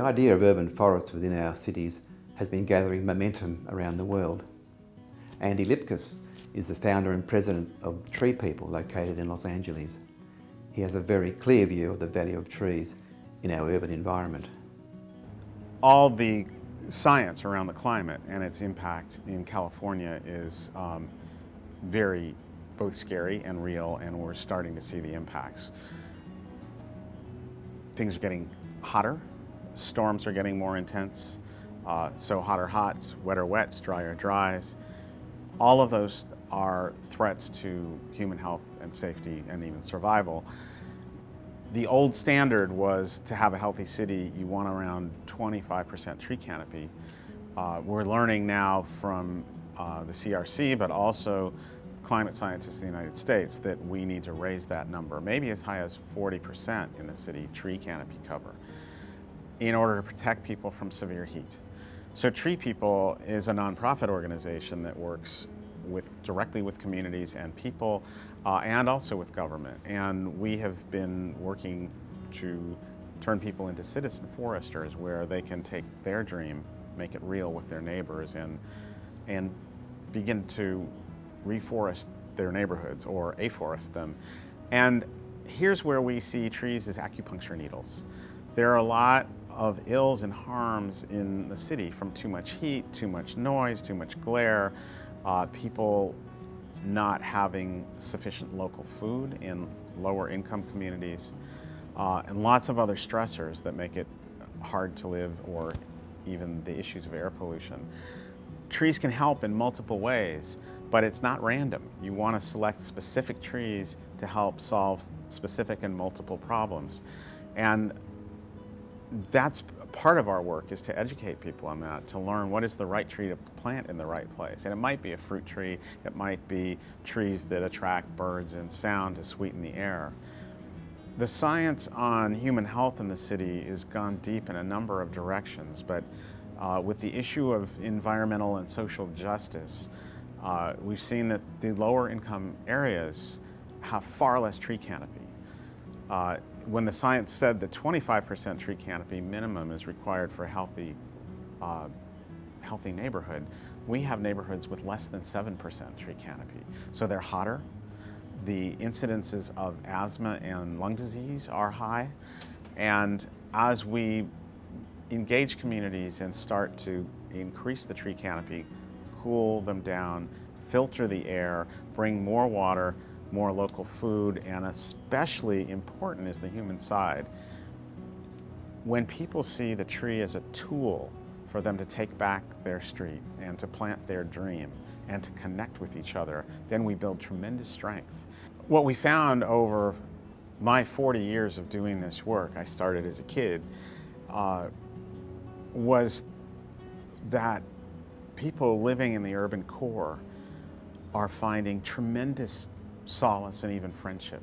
idea of urban forests within our cities has been gathering momentum around the world. Andy Lipkis is the founder and president of TreePeople, located in Los Angeles. He has a very clear view of the value of trees in our urban environment. All the science around the climate and its impact in California is very both scary and real, and we're starting to see the impacts. Things are getting hotter, storms are getting more intense, so hotter hots, wetter wets, drier dries. All of those are threats to human health and safety and even survival. The old standard was to have a healthy city, you want around 25% tree canopy. We're learning now from the CRC, but also climate scientists in the United States, that we need to raise that number, maybe as high as 40% in the city tree canopy cover, in order to protect people from severe heat. So TreePeople is a nonprofit organization that works directly with communities and people, and also with government. And we have been working to turn people into citizen foresters, where they can take their dream, make it real with their neighbors, and begin to reforest their neighborhoods or afforest them. And here's where we see trees as acupuncture needles. There are a lot of ills and harms in the city from too much heat, too much noise, too much glare, people not having sufficient local food in lower income communities, and lots of other stressors that make it hard to live, or even the issues of air pollution. Trees can help in multiple ways, but it's not random. You want to select specific trees to help solve specific and multiple problems. And that's part of our work, is to educate people on that, to learn what is the right tree to plant in the right place. And it might be a fruit tree, it might be trees that attract birds and sound to sweeten the air. The science on human health in the city has gone deep in a number of directions, but with the issue of environmental and social justice, we've seen that the lower income areas have far less tree canopy. When the science said that 25% tree canopy minimum is required for a healthy neighborhood, we have neighborhoods with less than 7% tree canopy. So they're hotter. The incidences of asthma and lung disease are high. And as we engage communities and start to increase the tree canopy, cool them down, filter the air, bring more water, more local food, and especially important is the human side. When people see the tree as a tool for them to take back their street and to plant their dream and to connect with each other, then we build tremendous strength. What we found over my 40 years of doing this work, I started as a kid, was that people living in the urban core are finding tremendous solace and even friendship.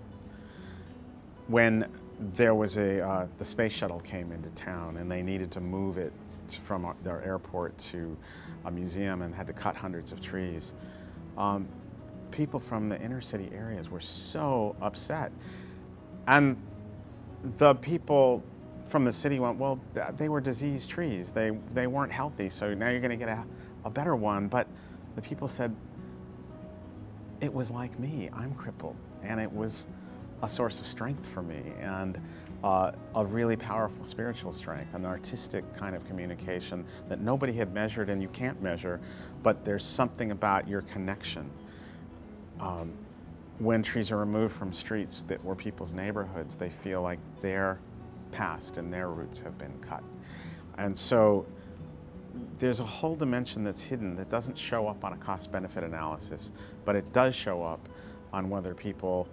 When there was the space shuttle came into town and they needed to move it from their airport to a museum and had to cut hundreds of trees, people from the inner city areas were so upset. And the people from the city went, well, they were diseased trees. They weren't healthy, so now you're going to get a better one. But the people said, it was like me, I'm crippled. And it was a source of strength for me, and a really powerful spiritual strength, an artistic kind of communication that nobody had measured and you can't measure, but there's something about your connection. When trees are removed from streets that were people's neighborhoods, they feel like their past and their roots have been cut. And so there's a whole dimension that's hidden that doesn't show up on a cost-benefit analysis, but it does show up on whether people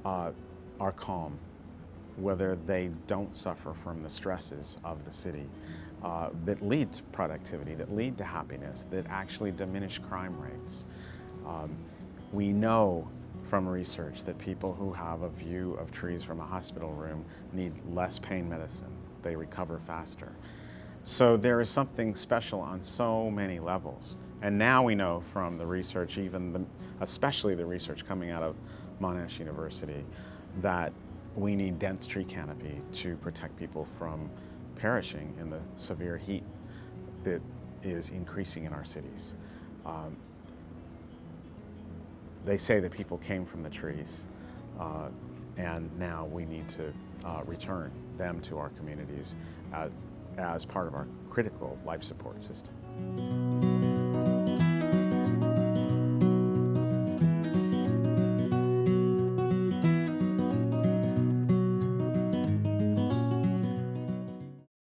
are calm, whether they don't suffer from the stresses of the city that lead to productivity, that lead to happiness, that actually diminish crime rates. We know from research that people who have a view of trees from a hospital room need less pain medicine. They recover faster. So there is something special on so many levels. And now we know from the research, especially the research coming out of Monash University, that we need dense tree canopy to protect people from perishing in the severe heat that is increasing in our cities. They say that people came from the trees, and now we need to return them to our communities as part of our critical life support system.